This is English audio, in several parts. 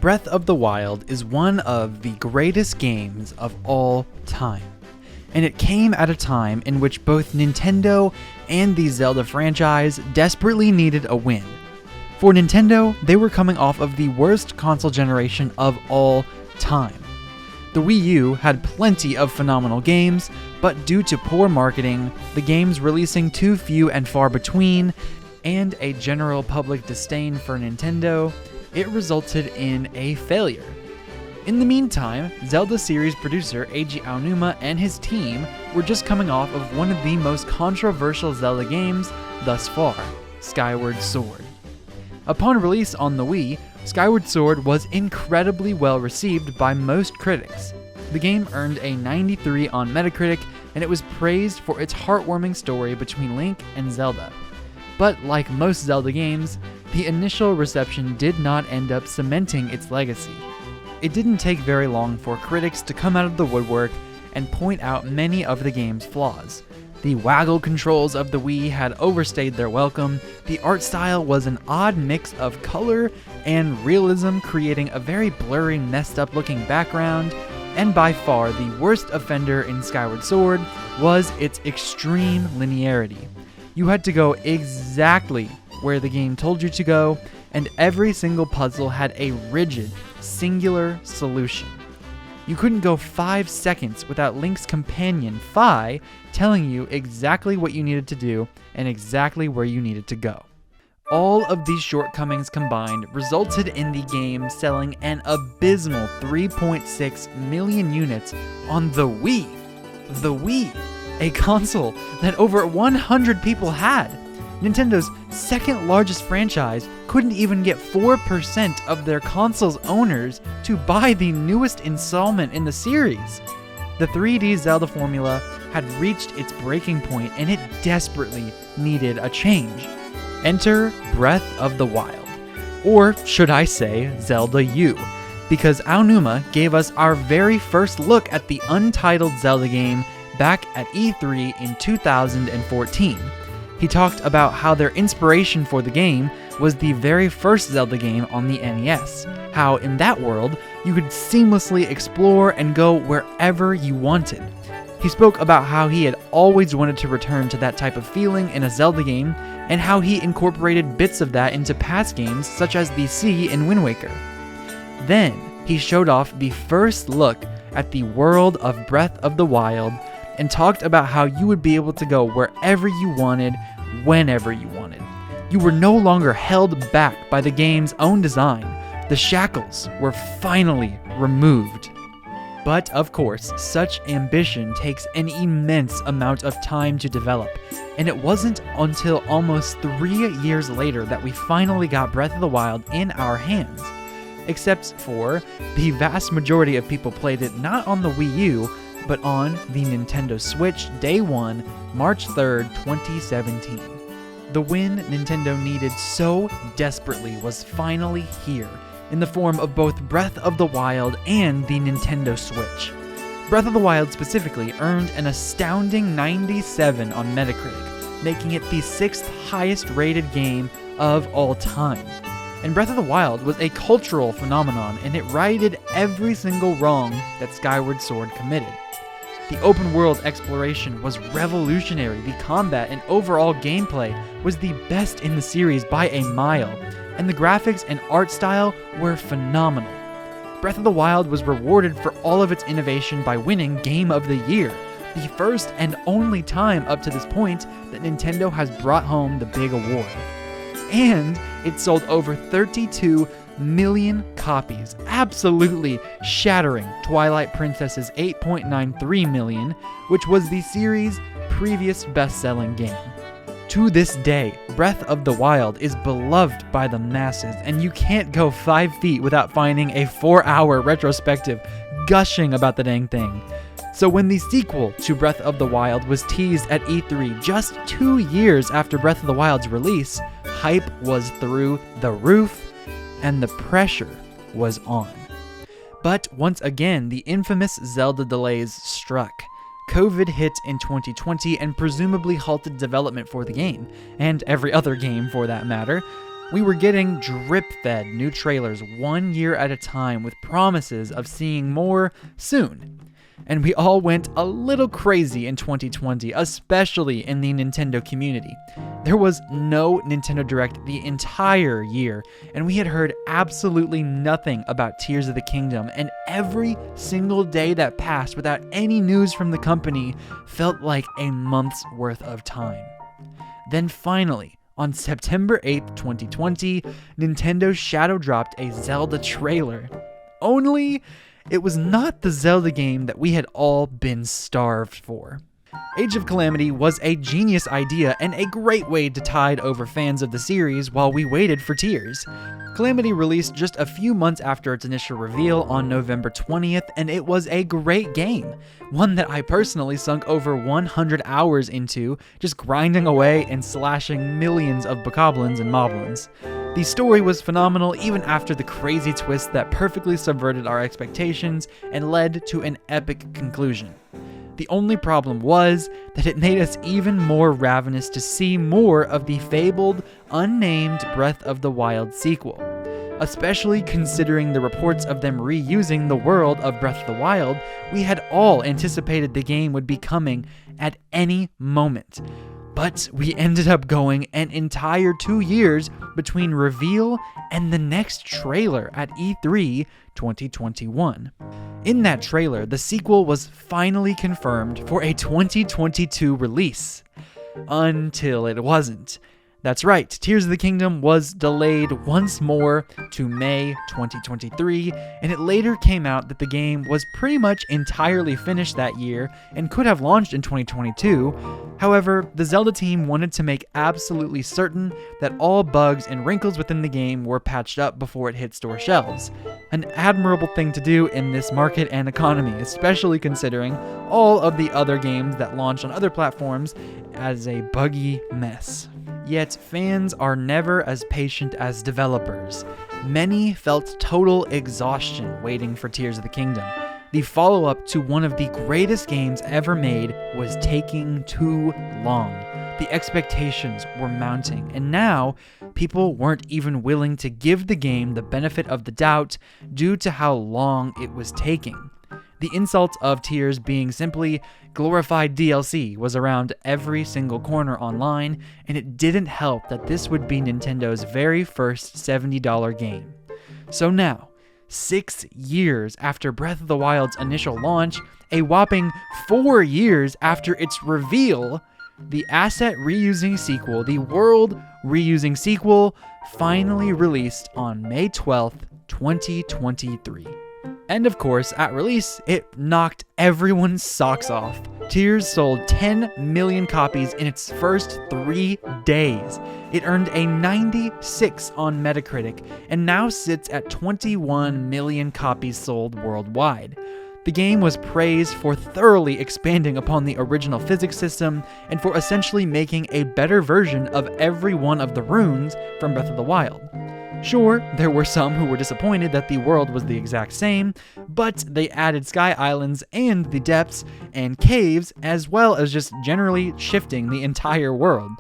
Breath of the Wild is one of the greatest games of all time, and it came at a time in which both Nintendo and the Zelda franchise desperately needed a win. For Nintendo, they were coming off of the worst console generation of all time. The Wii U had plenty of phenomenal games, but due to poor marketing, the games releasing too few and far between, and a general public disdain for Nintendo, it resulted in a failure. In the meantime, Zelda series producer Eiji Aonuma and his team were just coming off of one of the most controversial Zelda games thus far, Skyward Sword. Upon release on the Wii, Skyward Sword was incredibly well received by most critics. The game earned a 93 on Metacritic, and it was praised for its heartwarming story between Link and Zelda. But like most Zelda games, the initial reception did not end up cementing its legacy. It didn't take very long for critics to come out of the woodwork and point out many of the game's flaws. The waggle controls of the Wii had overstayed their welcome, the art style was an odd mix of color and realism, creating a very blurry, messed up looking background, and by far the worst offender in Skyward Sword was its extreme linearity. You had to go exactly where the game told you to go, and every single puzzle had a rigid, singular solution. You couldn't go 5 seconds without Link's companion, Fi, telling you exactly what you needed to do and exactly where you needed to go. All of these shortcomings combined resulted in the game selling an abysmal 3.6 million units on the Wii. The Wii, a console that over 100 people had. Nintendo's second largest franchise couldn't even get 4% of their console's owners to buy the newest installment in the series. The 3D Zelda formula had reached its breaking point and it desperately needed a change. Enter Breath of the Wild, or should I say Zelda U, because Aonuma gave us our very first look at the untitled Zelda game back at E3 in 2014. He talked about how their inspiration for the game was the very first Zelda game on the NES, how in that world you could seamlessly explore and go wherever you wanted. He spoke about how he had always wanted to return to that type of feeling in a Zelda game, and how he incorporated bits of that into past games such as the sea in Wind Waker. Then, he showed off the first look at the world of Breath of the Wild, and talked about how you would be able to go wherever you wanted, whenever you wanted. You were no longer held back by the game's own design. The shackles were finally removed. But of course, such ambition takes an immense amount of time to develop, and it wasn't until almost 3 years later that we finally got Breath of the Wild in our hands. Except for the vast majority of people played it not on the Wii U, but on the Nintendo Switch day 1, March 3rd, 2017. The win Nintendo needed so desperately was finally here, in the form of both Breath of the Wild and the Nintendo Switch. Breath of the Wild specifically earned an astounding 97 on Metacritic, making it the 6th highest rated game of all time. And Breath of the Wild was a cultural phenomenon, and it righted every single wrong that Skyward Sword committed. The open world exploration was revolutionary, the combat and overall gameplay was the best in the series by a mile, and the graphics and art style were phenomenal. Breath of the Wild was rewarded for all of its innovation by winning Game of the Year, the first and only time up to this point that Nintendo has brought home the big award. And it sold over 32 million copies, absolutely shattering Twilight Princess's 8.93 million, which was the series' previous best-selling game. To this day, Breath of the Wild is beloved by the masses, and you can't go 5 feet without finding a 4-hour retrospective gushing about the dang thing. So when the sequel to Breath of the Wild was teased at E3 just 2 years after Breath of the Wild's release, hype was through the roof, and the pressure was on. But once again, the infamous Zelda delays struck. COVID hit in 2020 and presumably halted development for the game, and every other game for that matter. We were getting drip-fed new trailers 1 year at a time with promises of seeing more soon. And we all went a little crazy in 2020, especially in the Nintendo community. There was no Nintendo Direct the entire year, and we had heard absolutely nothing about Tears of the Kingdom, and every single day that passed without any news from the company felt like a month's worth of time. Then finally, on September 8th, 2020, Nintendo shadow dropped a Zelda trailer. Only it was not the Zelda game that we had all been starved for. Age of Calamity was a genius idea and a great way to tide over fans of the series while we waited for Tears. Calamity released just a few months after its initial reveal on November 20th, and it was a great game. One that I personally sunk over 100 hours into, just grinding away and slashing millions of bokoblins and moblins. The story was phenomenal even after the crazy twist that perfectly subverted our expectations and led to an epic conclusion. The only problem was that it made us even more ravenous to see more of the fabled, unnamed Breath of the Wild sequel. Especially considering the reports of them reusing the world of Breath of the Wild, we had all anticipated the game would be coming at any moment. But we ended up going an entire 2 years between reveal and the next trailer at E3 2021. In that trailer, the sequel was finally confirmed for a 2022 release. Until it wasn't. That's right, Tears of the Kingdom was delayed once more to May 2023, and it later came out that the game was pretty much entirely finished that year and could have launched in 2022. However, the Zelda team wanted to make absolutely certain that all bugs and wrinkles within the game were patched up before it hit store shelves. An admirable thing to do in this market and economy, especially considering all of the other games that launch on other platforms as a buggy mess. Yet fans are never as patient as developers. Many felt total exhaustion waiting for Tears of the Kingdom. The follow-up to one of the greatest games ever made was taking too long. The expectations were mounting, and now people weren't even willing to give the game the benefit of the doubt due to how long it was taking. The insult of Tears being simply glorified DLC was around every single corner online, and it didn't help that this would be Nintendo's very first $70 game. So now, 6 years after Breath of the Wild's initial launch, a whopping 4 years after its reveal, the asset reusing sequel, the world reusing sequel, finally released on May 12th, 2023. And of course, at release, it knocked everyone's socks off. Tears sold 10 million copies in its first 3 days. It earned a 96 on Metacritic and now sits at 21 million copies sold worldwide. The game was praised for thoroughly expanding upon the original physics system and for essentially making a better version of every one of the runes from Breath of the Wild. Sure, there were some who were disappointed that the world was the exact same, but they added sky islands and the depths and caves, as well as just generally shifting the entire world.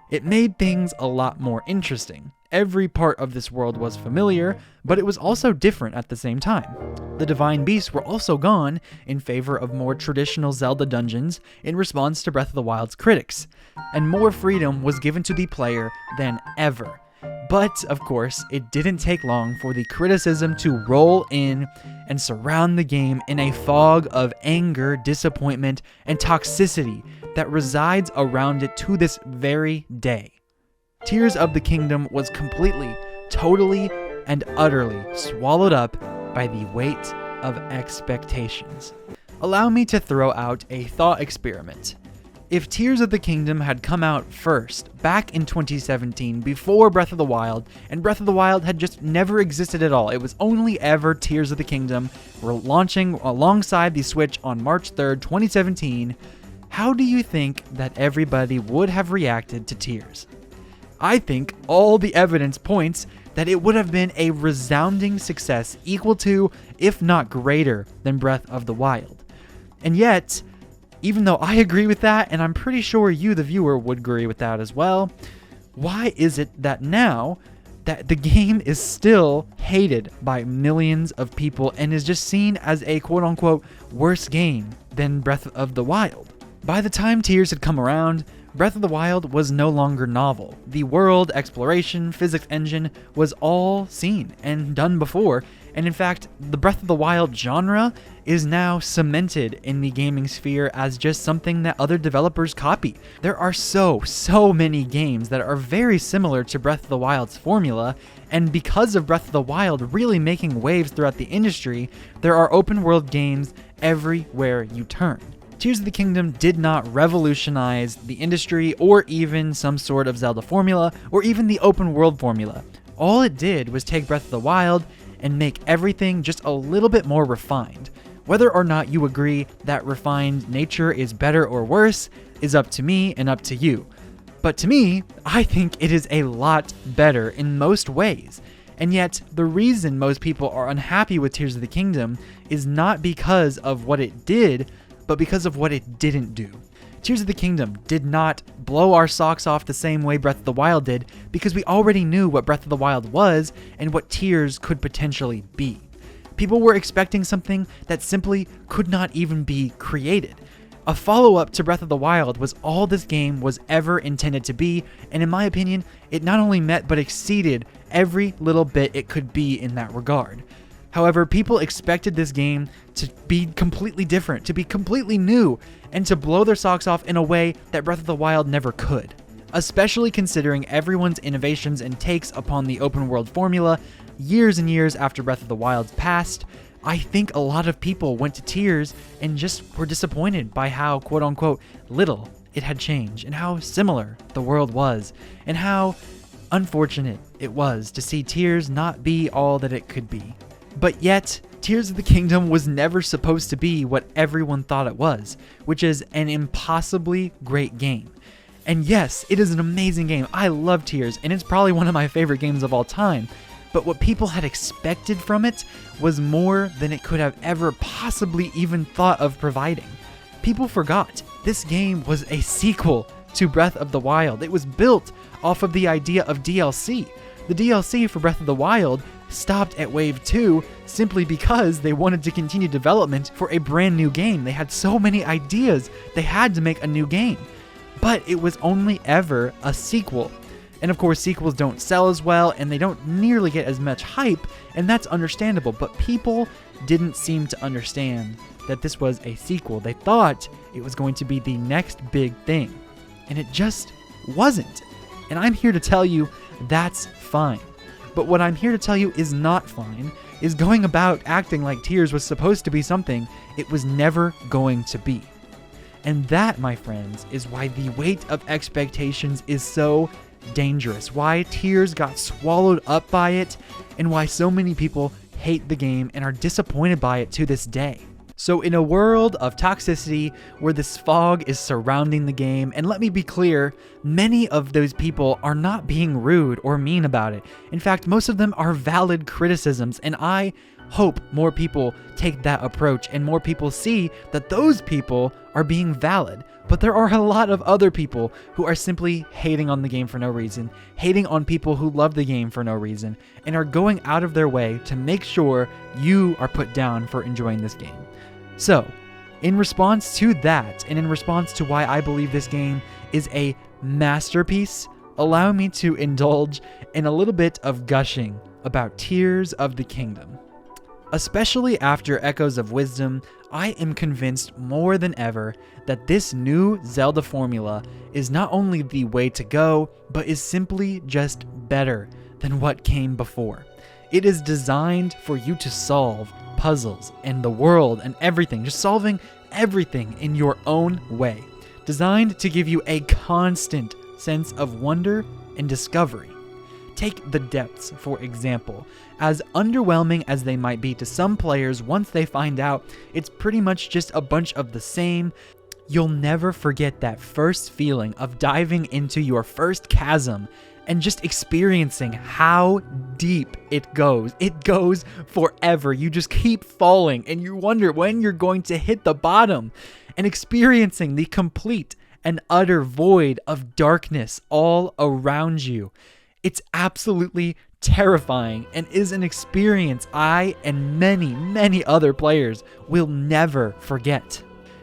It made things a lot more interesting. Every part of this world was familiar, but it was also different at the same time. The divine beasts were also gone in favor of more traditional Zelda dungeons in response to Breath of the Wild's critics, and more freedom was given to the player than ever. But, of course, it didn't take long for the criticism to roll in and surround the game in a fog of anger, disappointment, and toxicity that resides around it to this very day. Tears of the Kingdom was completely, totally, and utterly swallowed up by the weight of expectations. Allow me to throw out a thought experiment. If Tears of the Kingdom had come out first, back in 2017, before Breath of the Wild, and Breath of the Wild had just never existed at all, it was only ever Tears of the Kingdom, were launching alongside the Switch on March 3rd, 2017, how do you think that everybody would have reacted to Tears? I think all the evidence points that it would have been a resounding success equal to, if not greater than Breath of the Wild. And yet, even though I agree with that, and I'm pretty sure you, the viewer, would agree with that as well, why is it that now, that the game is still hated by millions of people and is just seen as a quote-unquote worse game than Breath of the Wild. By the time Tears had come around, Breath of the Wild was no longer novel. The world, exploration, physics engine was all seen and done before, and in fact, the Breath of the Wild genre is now cemented in the gaming sphere as just something that other developers copy. There are so many games that are very similar to Breath of the Wild's formula, and because of Breath of the Wild really making waves throughout the industry, there are open world games everywhere you turn. Tears of the Kingdom did not revolutionize the industry or even some sort of Zelda formula or even the open world formula. All it did was take Breath of the Wild and make everything just a little bit more refined. Whether or not you agree that refined nature is better or worse is up to me and up to you. But to me, I think it is a lot better in most ways. And yet, the reason most people are unhappy with Tears of the Kingdom is not because of what it did, but because of what it didn't do. Tears of the Kingdom did not blow our socks off the same way Breath of the Wild did, because we already knew what Breath of the Wild was and what Tears could potentially be. People were expecting something that simply could not even be created. A follow-up to Breath of the Wild was all this game was ever intended to be, and in my opinion, it not only met but exceeded every little bit it could be in that regard. However, people expected this game to be completely different, to be completely new, and to blow their socks off in a way that Breath of the Wild never could. Especially considering everyone's innovations and takes upon the open world formula years and years after Breath of the Wild's passed, I think a lot of people went to Tears and just were disappointed by how quote-unquote little it had changed and how similar the world was and how unfortunate it was to see Tears not be all that it could be. But yet, Tears of the Kingdom was never supposed to be what everyone thought it was, which is an impossibly great game. And yes, it is an amazing game. I love Tears, and it's probably one of my favorite games of all time. But what people had expected from it was more than it could have ever possibly even thought of providing. People forgot this game was a sequel to Breath of the Wild. It was built off of the idea of DLC. The DLC for Breath of the Wild stopped at Wave 2 simply because they wanted to continue development for a brand new game. They had so many ideas, they had to make a new game. But it was only ever a sequel. And of course, sequels don't sell as well, and they don't nearly get as much hype, and that's understandable. But people didn't seem to understand that this was a sequel. They thought it was going to be the next big thing, and it just wasn't. And I'm here to tell you that's fine. But what I'm here to tell you is not fine, is going about acting like Tears was supposed to be something it was never going to be. And that, my friends, is why the weight of expectations is so dangerous, why Tears got swallowed up by it, and why so many people hate the game and are disappointed by it to this day. So in a world of toxicity where this fog is surrounding the game, and let me be clear, many of those people are not being rude or mean about it. In fact, most of them are valid criticisms, and I hope more people take that approach and more people see that those people are being valid. But there are a lot of other people who are simply hating on the game for no reason, hating on people who love the game for no reason, and are going out of their way to make sure you are put down for enjoying this game. So, in response to that, and in response to why I believe this game is a masterpiece, allow me to indulge in a little bit of gushing about Tears of the Kingdom. Especially after Echoes of Wisdom, I am convinced more than ever that this new Zelda formula is not only the way to go, but is simply just better than what came before. It is designed for you to solve puzzles and the world and everything, just solving everything in your own way. Designed to give you a constant sense of wonder and discovery. Take the depths, for example. As underwhelming as they might be to some players once they find out it's pretty much just a bunch of the same, you'll never forget that first feeling of diving into your first chasm and just experiencing how deep it goes. It goes forever. You just keep falling and you wonder when you're going to hit the bottom, and experiencing the complete and utter void of darkness all around you. It's absolutely terrifying and is an experience I and many other players will never forget.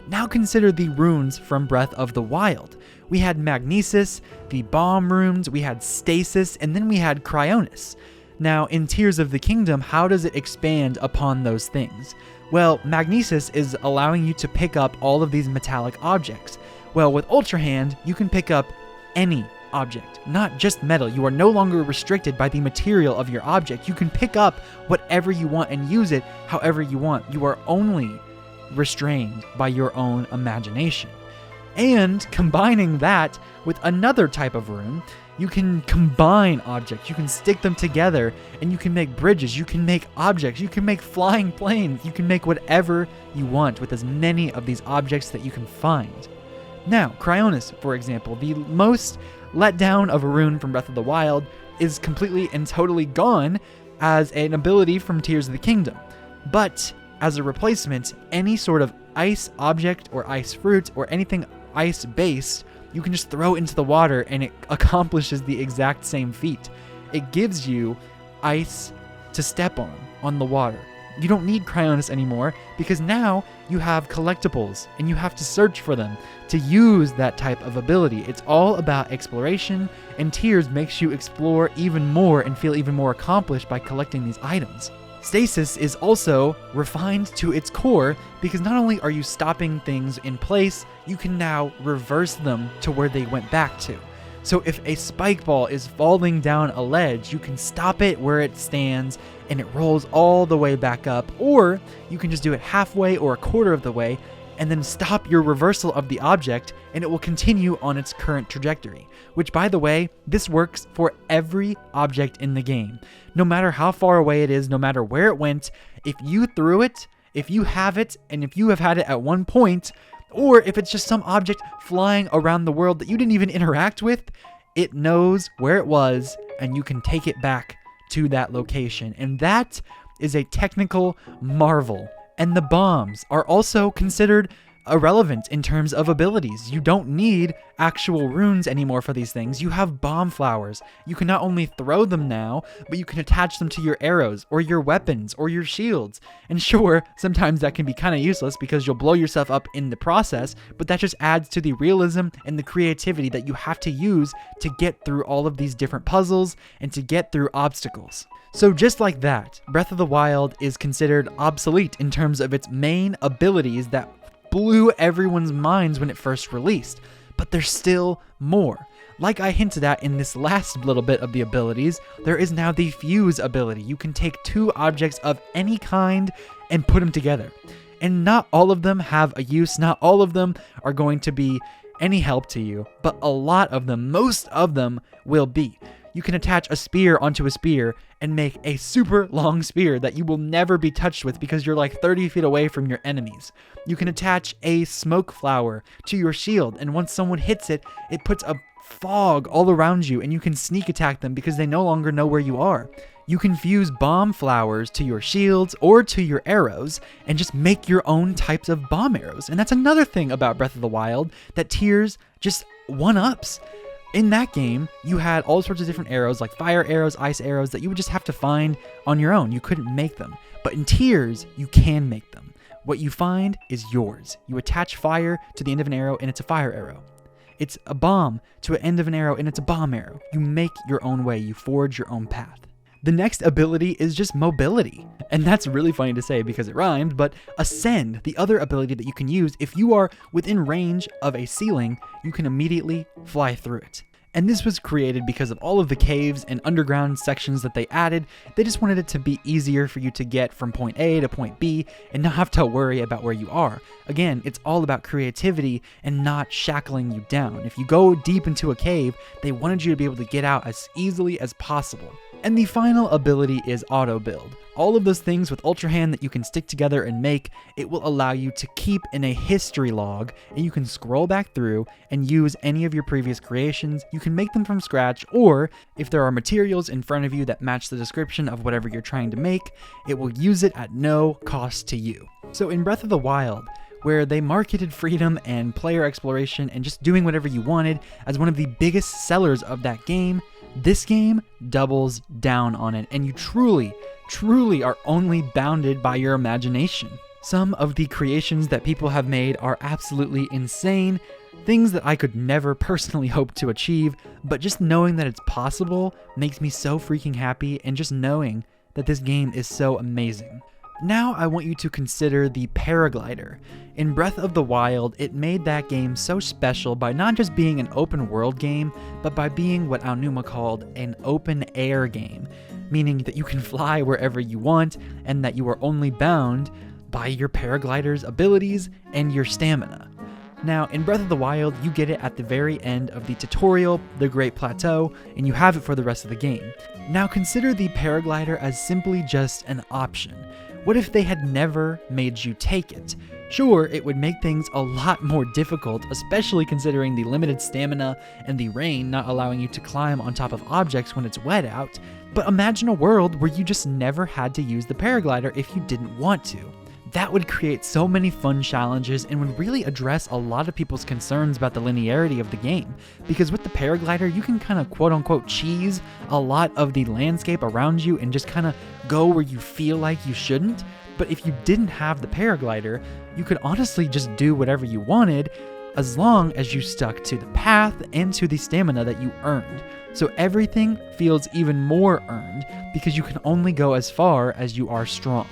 Now consider the runes from Breath of the Wild. We had Magnesis, the bomb runes, we had Stasis, and then we had Cryonis. Now, in Tears of the Kingdom, how does it expand upon those things? Well, Magnesis is allowing you to pick up all of these metallic objects. Well, with Ultra Hand, you can pick up any object, not just metal. You are no longer restricted by the material of your object. You can pick up whatever you want and use it however you want. You are only restrained by your own imagination. And combining that with another type of rune, you can combine objects, you can stick them together, and you can make bridges, you can make objects, you can make flying planes, you can make whatever you want with as many of these objects that you can find. Now, Cryonis, for example, the most let down of a rune from Breath of the Wild, is completely and totally gone as an ability from Tears of the Kingdom. But as a replacement, any sort of ice object or ice fruit or anything ice-based, you can just throw into the water and it accomplishes the exact same feat. It gives you ice to step on the water. You don't need Cryonis anymore because now you have collectibles and you have to search for them to use that type of ability. It's all about exploration, and Tears makes you explore even more and feel even more accomplished by collecting these items. Stasis is also refined to its core because not only are you stopping things in place, you can now reverse them to where they went back to. So if a spike ball is falling down a ledge, you can stop it where it stands and it rolls all the way back up, or you can just do it halfway or a quarter of the way and then stop your reversal of the object and it will continue on its current trajectory. Which, by the way, this works for every object in the game. No matter how far away it is, no matter where it went, if you threw it, if you have it, and if you have had it at one point, or if it's just some object flying around the world that you didn't even interact with, it knows where it was and you can take it back to that location. And that is a technical marvel. And the bombs are also considered irrelevant in terms of abilities. You don't need actual runes anymore for these things. You have bomb flowers. You can not only throw them now, but you can attach them to your arrows or your weapons or your shields. And sure, sometimes that can be kind of useless because you'll blow yourself up in the process, but that just adds to the realism and the creativity that you have to use to get through all of these different puzzles and to get through obstacles. So just like that, Breath of the Wild is considered obsolete in terms of its main abilities that blew everyone's minds when it first released. But there's still more. Like I hinted at in this last little bit of the abilities, there is now the fuse ability. You can take two objects of any kind and put them together. And not all of them have a use, not all of them are going to be any help to you, but a lot of them, most of them will be. You can attach a spear onto a spear and make a super long spear that you will never be touched with because you're like 30 feet away from your enemies. You can attach a smoke flower to your shield, and once someone hits it, it puts a fog all around you and you can sneak attack them because they no longer know where you are. You can fuse bomb flowers to your shields or to your arrows and just make your own types of bomb arrows. And that's another thing about Breath of the Wild that Tears just one-ups. In that game, you had all sorts of different arrows, like fire arrows, ice arrows, that you would just have to find on your own. You couldn't make them. But in Tears, you can make them. What you find is yours. You attach fire to the end of an arrow, and it's a fire arrow. It's a bomb to an end of an arrow, and it's a bomb arrow. You make your own way. You forge your own path. The next ability is just mobility. And that's really funny to say because it rhymed, but Ascend, the other ability that you can use, if you are within range of a ceiling, you can immediately fly through it. And this was created because of all of the caves and underground sections that they added. They just wanted it to be easier for you to get from point A to point B and not have to worry about where you are. Again, it's all about creativity and not shackling you down. If you go deep into a cave, they wanted you to be able to get out as easily as possible. And the final ability is auto build. All of those things with Ultra Hand that you can stick together and make, it will allow you to keep in a history log, and you can scroll back through and use any of your previous creations. You can make them from scratch, or if there are materials in front of you that match the description of whatever you're trying to make, it will use it at no cost to you. So in Breath of the Wild, where they marketed freedom and player exploration and just doing whatever you wanted as one of the biggest sellers of that game, This game doubles down on it, and you truly are only bounded by your imagination. Some of the creations that people have made are absolutely insane, things that I could never personally hope to achieve, but just knowing that it's possible makes me so freaking happy, and just knowing that this game is so amazing. Now I want you to consider the paraglider. In Breath of the Wild, it made that game so special by not just being an open world game, but by being what Aonuma called an open air game, meaning that you can fly wherever you want and that you are only bound by your paraglider's abilities and your stamina. Now, in Breath of the Wild, you get it at the very end of the tutorial, the Great Plateau, and you have it for the rest of the game. Now consider the paraglider as simply just an option. What if they had never made you take it? Sure, it would make things a lot more difficult, especially considering the limited stamina and the rain not allowing you to climb on top of objects when it's wet out, but imagine a world where you just never had to use the paraglider if you didn't want to. That would create so many fun challenges and would really address a lot of people's concerns about the linearity of the game, because with the paraglider you can kind of quote-unquote cheese a lot of the landscape around you and just kind of go where you feel like you shouldn't. But if you didn't have the paraglider, you could honestly just do whatever you wanted as long as you stuck to the path and to the stamina that you earned. So everything feels even more earned because you can only go as far as you are strong.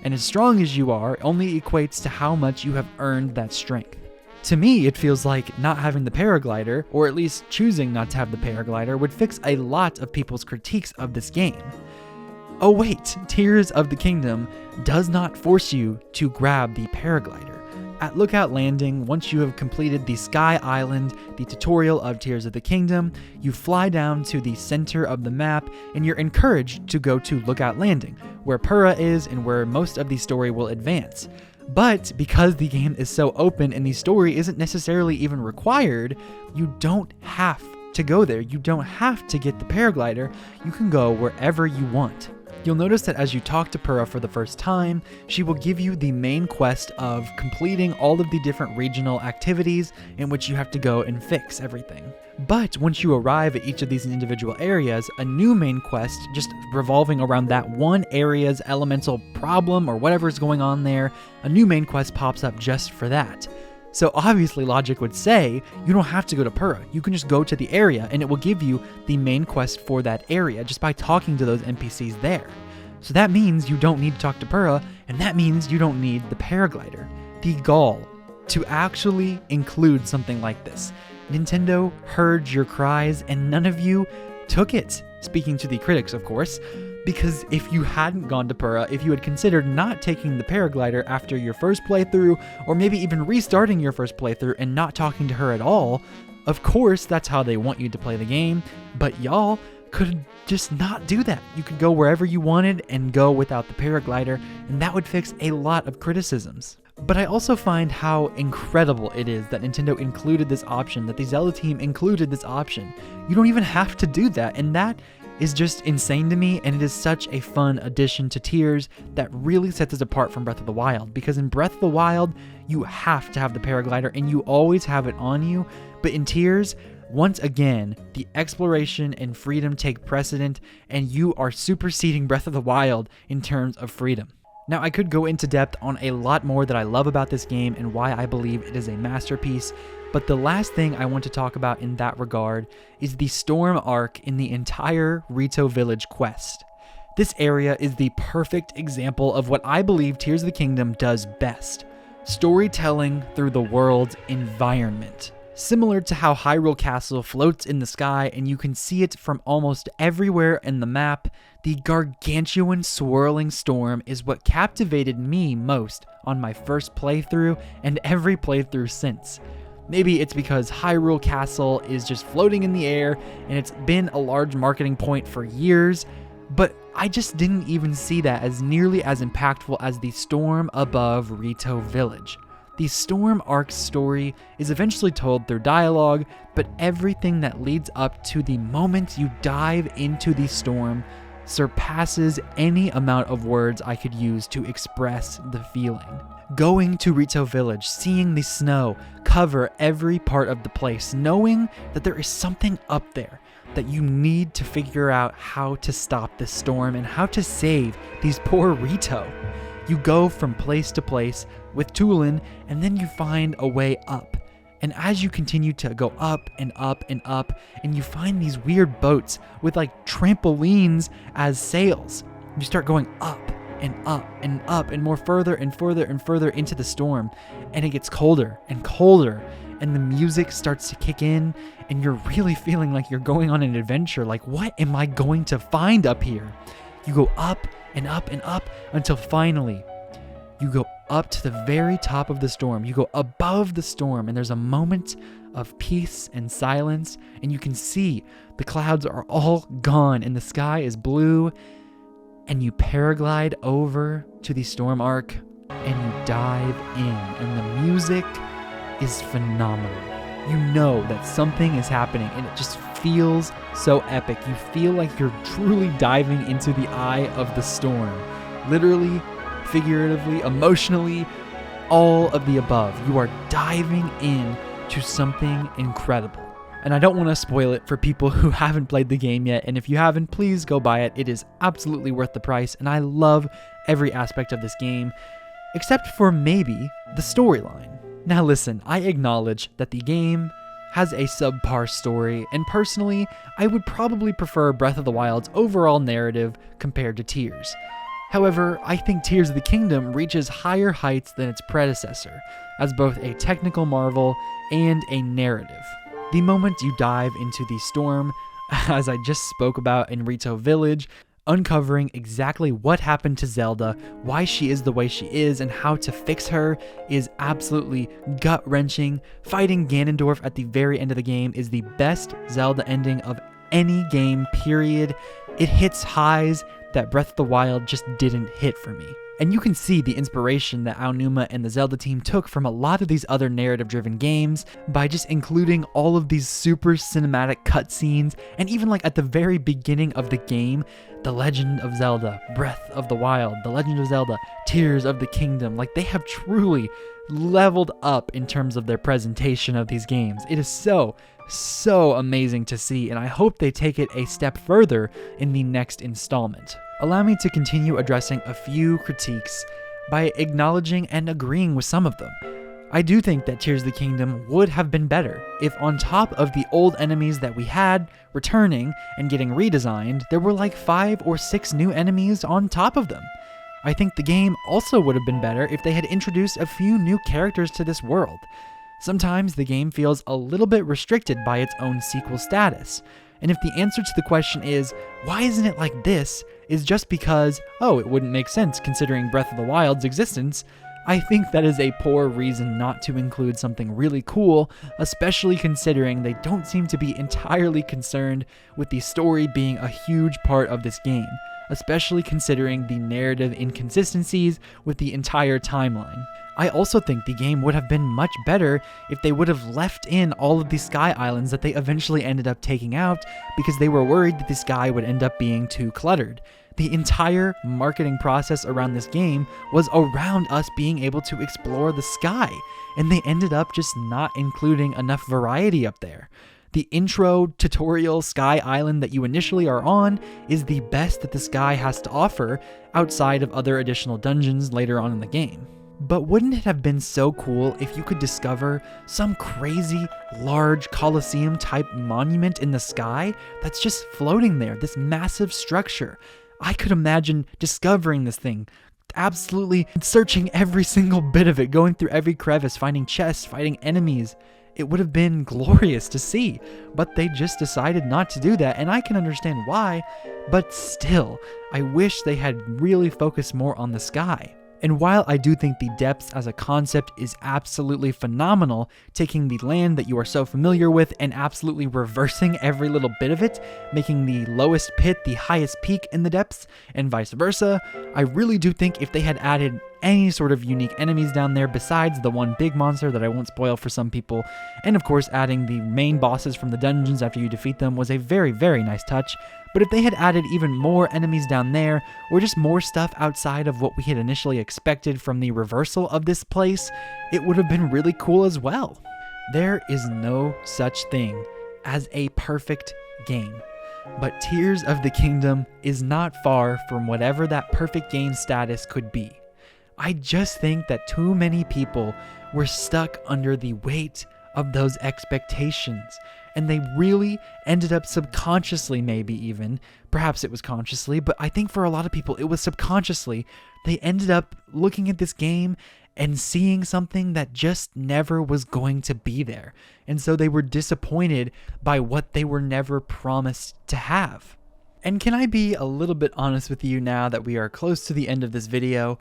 And as strong as you are only equates to how much you have earned that strength. To me, it feels like not having the paraglider, or at least choosing not to have the paraglider, would fix a lot of people's critiques of this game. Oh wait, Tears of the Kingdom does not force you to grab the paraglider. At Lookout Landing, once you have completed the Sky Island, the tutorial of Tears of the Kingdom, you fly down to the center of the map and you're encouraged to go to Lookout Landing, where Purah is and where most of the story will advance. But because the game is so open and the story isn't necessarily even required, you don't have to go there. You don't have to get the paraglider. You can go wherever you want. You'll notice that as you talk to Purah for the first time, she will give you the main quest of completing all of the different regional activities in which you have to go and fix everything. But once you arrive at each of these individual areas, a new main quest just revolving around that one area's elemental problem or whatever is going on there, a new main quest pops up just for that. So obviously logic would say you don't have to go to Purah. You can just go to the area and it will give you the main quest for that area just by talking to those NPCs there. So that means you don't need to talk to Purah, and that means you don't need the paraglider. The gall to actually include something like this. Nintendo heard your cries and none of you took it. Speaking to the critics, of course. Because if you hadn't gone to Purah, if you had considered not taking the paraglider after your first playthrough, or maybe even restarting your first playthrough and not talking to her at all, of course that's how they want you to play the game, but y'all could just not do that. You could go wherever you wanted and go without the paraglider, and that would fix a lot of criticisms. But I also find how incredible it is that Nintendo included this option, that the Zelda team included this option. You don't even have to do that, and that is just insane to me, and it is such a fun addition to Tears that really sets it apart from Breath of the Wild, because in Breath of the Wild, you have to have the paraglider and you always have it on you, but in Tears, once again, the exploration and freedom take precedent, and you are superseding Breath of the Wild in terms of freedom. Now, I could go into depth on a lot more that I love about this game and why I believe it is a masterpiece, but the last thing I want to talk about in that regard is the Storm Arc in the entire Rito Village quest. This area is the perfect example of what I believe Tears of the Kingdom does best: storytelling through the world's environment. Similar to how Hyrule Castle floats in the sky and you can see it from almost everywhere in the map, the gargantuan swirling storm is what captivated me most on my first playthrough and every playthrough since. Maybe it's because Hyrule Castle is just floating in the air and it's been a large marketing point for years, but I just didn't even see that as nearly as impactful as the storm above Rito Village. The Storm Arc story is eventually told through dialogue, but everything that leads up to the moment you dive into the storm surpasses any amount of words I could use to express the feeling. Going to Rito Village, seeing the snow cover every part of the place, knowing that there is something up there that you need to figure out how to stop this storm and how to save these poor Rito. You go from place to place with Tulin, and then you find a way up. And as you continue to go up and up and up, and you find these weird boats with like trampolines as sails, you start going up and up and up and more further and further and further into the storm, and it gets colder and colder, and the music starts to kick in, and you're really feeling like you're going on an adventure. Like, what am I going to find up here? You go up and up and up until finally you go up to the very top of the storm. You go above the storm, and there's a moment of peace and silence, and you can see the clouds are all gone and the sky is blue, and you paraglide over to the storm arc and you dive in, and the music is phenomenal. You know that something is happening, and it just feels so epic. You feel like you're truly diving into the eye of the storm. Literally, figuratively, emotionally, all of the above. You are diving in to something incredible. And I don't want to spoil it for people who haven't played the game yet, and if you haven't, please go buy it. It is absolutely worth the price, and I love every aspect of this game, except for maybe the storyline. Now listen, I acknowledge that the game has a subpar story, and personally, I would probably prefer Breath of the Wild's overall narrative compared to Tears. However, I think Tears of the Kingdom reaches higher heights than its predecessor, as both a technical marvel and a narrative. The moment you dive into the storm, as I just spoke about in Rito Village, uncovering exactly what happened to Zelda, why she is the way she is, and how to fix her is absolutely gut-wrenching. Fighting Ganondorf at the very end of the game is the best Zelda ending of any game, period. It hits highs that Breath of the Wild just didn't hit for me. And you can see the inspiration that Aonuma and the Zelda team took from a lot of these other narrative-driven games by just including all of these super cinematic cutscenes, and even like at the very beginning of the game, The Legend of Zelda, Breath of the Wild, The Legend of Zelda, Tears of the Kingdom. Like, they have truly leveled up in terms of their presentation of these games. It is so amazing to see, and I hope they take it a step further in the next installment. Allow me to continue addressing a few critiques by acknowledging and agreeing with some of them. I do think that Tears of the Kingdom would have been better if on top of the old enemies that we had returning and getting redesigned, there were like 5 or 6 new enemies on top of them. I think the game also would have been better if they had introduced a few new characters to this world. Sometimes the game feels a little bit restricted by its own sequel status. And if the answer to the question is, why isn't it like this, is just because, oh, it wouldn't make sense considering Breath of the Wild's existence, I think that is a poor reason not to include something really cool, especially considering they don't seem to be entirely concerned with the story being a huge part of this game, especially considering the narrative inconsistencies with the entire timeline. I also think the game would have been much better if they would have left in all of the sky islands that they eventually ended up taking out because they were worried that the sky would end up being too cluttered. The entire marketing process around this game was around us being able to explore the sky, and they ended up just not including enough variety up there. The intro tutorial sky island that you initially are on is the best that the sky has to offer outside of other additional dungeons later on in the game. But wouldn't it have been so cool if you could discover some crazy, large Colosseum-type monument in the sky that's just floating there, this massive structure? I could imagine discovering this thing, absolutely searching every single bit of it, going through every crevice, finding chests, fighting enemies. It would have been glorious to see, but they just decided not to do that, and I can understand why, but still, I wish they had really focused more on the sky. And while I do think the depths as a concept is absolutely phenomenal, taking the land that you are so familiar with and absolutely reversing every little bit of it, making the lowest pit the highest peak in the depths, and vice versa, I really do think if they had added any sort of unique enemies down there besides the one big monster that I won't spoil for some people, and of course adding the main bosses from the dungeons after you defeat them was a very, very nice touch, But if they had added even more enemies down there, or just more stuff outside of what we had initially expected from the reversal of this place, it would have been really cool as well. There is no such thing as a perfect game, but Tears of the Kingdom is not far from whatever that perfect game status could be. I just think that too many people were stuck under the weight of those expectations, and they really ended up subconsciously, maybe even, perhaps it was consciously, but I think for a lot of people it was subconsciously, they ended up looking at this game and seeing something that just never was going to be there. And so they were disappointed by what they were never promised to have. And can I be a little bit honest with you now that we are close to the end of this video?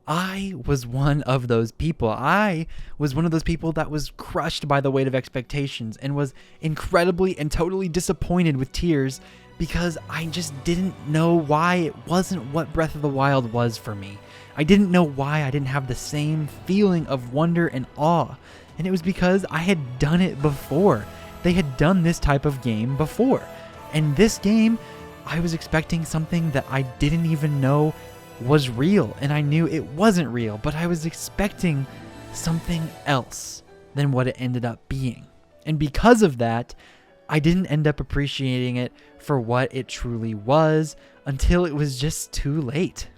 I was one of those people. I was one of those people that was crushed by the weight of expectations and was incredibly and totally disappointed with Tears because I just didn't know why it wasn't what Breath of the Wild was for me. I didn't know why I didn't have the same feeling of wonder and awe. And it was because I had done it before. They had done this type of game before. And this game, I was expecting something that I didn't even know was real. And I knew it wasn't real, but I was expecting something else than what it ended up being. And because of that, I didn't end up appreciating it for what it truly was until it was just too late.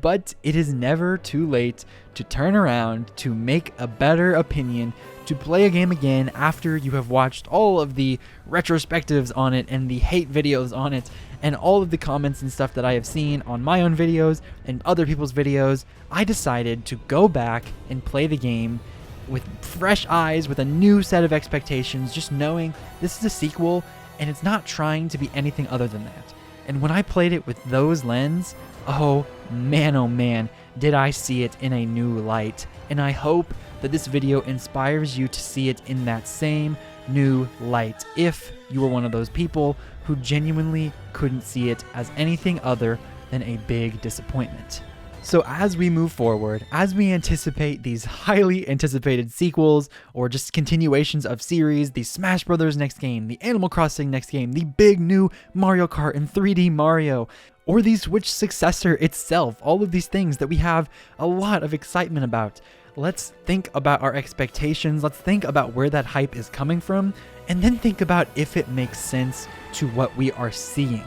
But it is never too late to turn around, to make a better opinion, to play a game again after you have watched all of the retrospectives on it and the hate videos on it and all of the comments and stuff that I have seen on my own videos and other people's videos. I decided to go back and play the game with fresh eyes, with a new set of expectations, just knowing this is a sequel and it's not trying to be anything other than that. And when I played it with those lenses, oh man, did I see it in a new light. And I hope that this video inspires you to see it in that same new light, if you were one of those people who genuinely couldn't see it as anything other than a big disappointment. So as we move forward, as we anticipate these highly anticipated sequels or just continuations of series, the Smash Brothers next game, the Animal Crossing next game, the big new Mario Kart and 3D Mario, or the Switch successor itself, all of these things that we have a lot of excitement about. Let's think about our expectations, let's think about where that hype is coming from, and then think about if it makes sense to what we are seeing.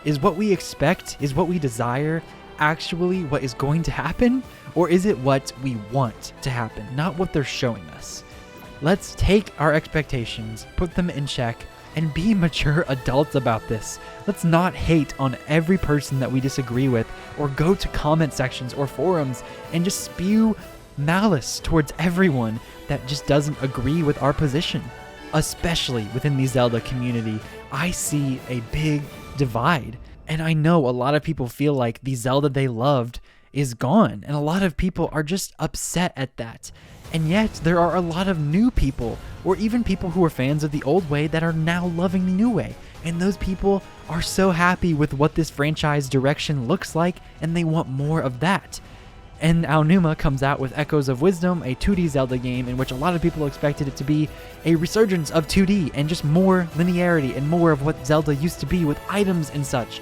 Is what we expect, is what we desire, actually what is going to happen, or is it what we want to happen, not what they're showing us? Let's take our expectations, put them in check, and be mature adults about this. Let's not hate on every person that we disagree with, or go to comment sections or forums and just spew malice towards everyone that just doesn't agree with our position. Especially within the Zelda community, I see a big divide. And I know a lot of people feel like the Zelda they loved is gone, and a lot of people are just upset at that. And yet, there are a lot of new people, or even people who are fans of the old way that are now loving the new way. And those people are so happy with what this franchise direction looks like, and they want more of that. And Aonuma comes out with Echoes of Wisdom, a 2D Zelda game in which a lot of people expected it to be a resurgence of 2D and just more linearity and more of what Zelda used to be with items and such.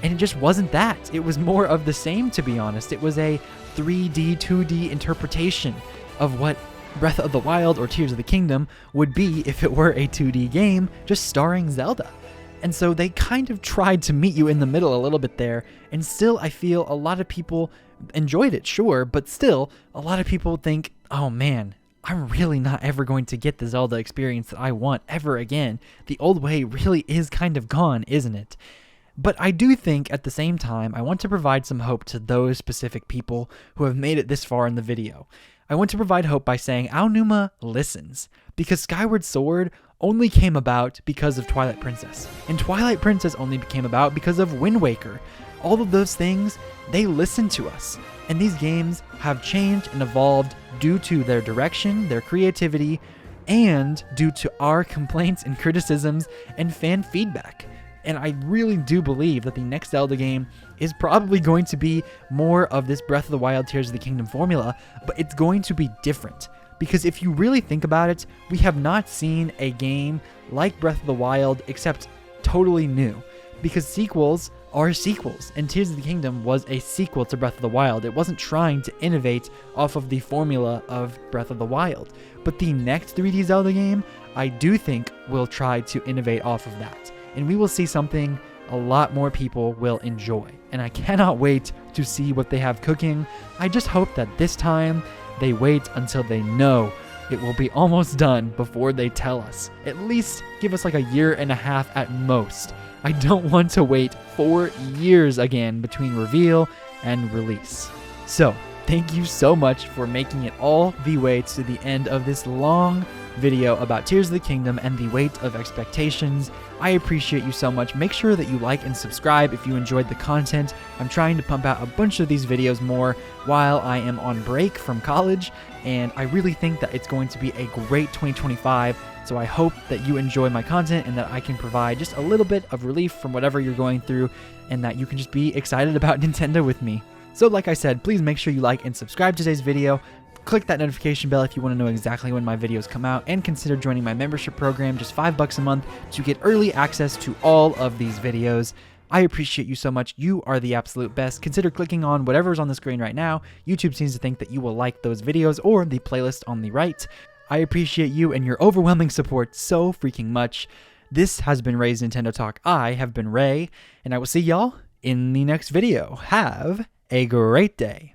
And it just wasn't that. It was more of the same, to be honest. It was a 3D, 2D interpretation of what Breath of the Wild or Tears of the Kingdom would be if it were a 2D game just starring Zelda. And so they kind of tried to meet you in the middle a little bit there, and still I feel a lot of people enjoyed it, sure, but still a lot of people think, oh man, I'm really not ever going to get the Zelda experience that I want ever again. The old way really is kind of gone, isn't it? But I do think at the same time, I want to provide some hope to those specific people who have made it this far in the video. I want to provide hope by saying Aonuma listens, because Skyward Sword only came about because of Twilight Princess, and Twilight Princess only came about because of Wind Waker. All of those things, they listen to us, and these games have changed and evolved due to their direction, their creativity, and due to our complaints and criticisms and fan feedback. And I really do believe that the next Zelda game is probably going to be more of this Breath of the Wild, Tears of the Kingdom formula, but it's going to be different. Because if you really think about it, we have not seen a game like Breath of the Wild except totally new. because sequels are sequels, and Tears of the Kingdom was a sequel to Breath of the Wild. It wasn't trying to innovate off of the formula of Breath of the Wild. But the next 3D Zelda game, I do think will try to innovate off of that. And we will see something a lot more people will enjoy. And I cannot wait to see what they have cooking. I just hope that this time they wait until they know it will be almost done before they tell us. At least give us like a year and a half at most. I don't want to wait 4 years again between reveal and release. So, thank you so much for making it all the way to the end of this long video about Tears of the Kingdom and the weight of expectations. I appreciate you so much. Make sure that you like and subscribe if you enjoyed the content. I'm trying to pump out a bunch of these videos more while I am on break from college, and I really think that it's going to be a great 2025. So I hope that you enjoy my content and that I can provide just a little bit of relief from whatever you're going through, and that you can just be excited about Nintendo with me. So like I said, please make sure you like and subscribe to today's video. Click that notification bell if you want to know exactly when my videos come out, and consider joining my membership program, just $5 a month, to get early access to all of these videos. I appreciate you so much. You are the absolute best. Consider clicking on whatever's on the screen right now. YouTube seems to think that you will like those videos or the playlist on the right. I appreciate you and your overwhelming support so freaking much. This has been Ray's Nintendo Talk. I have been Ray, and I will see y'all in the next video. Have a great day.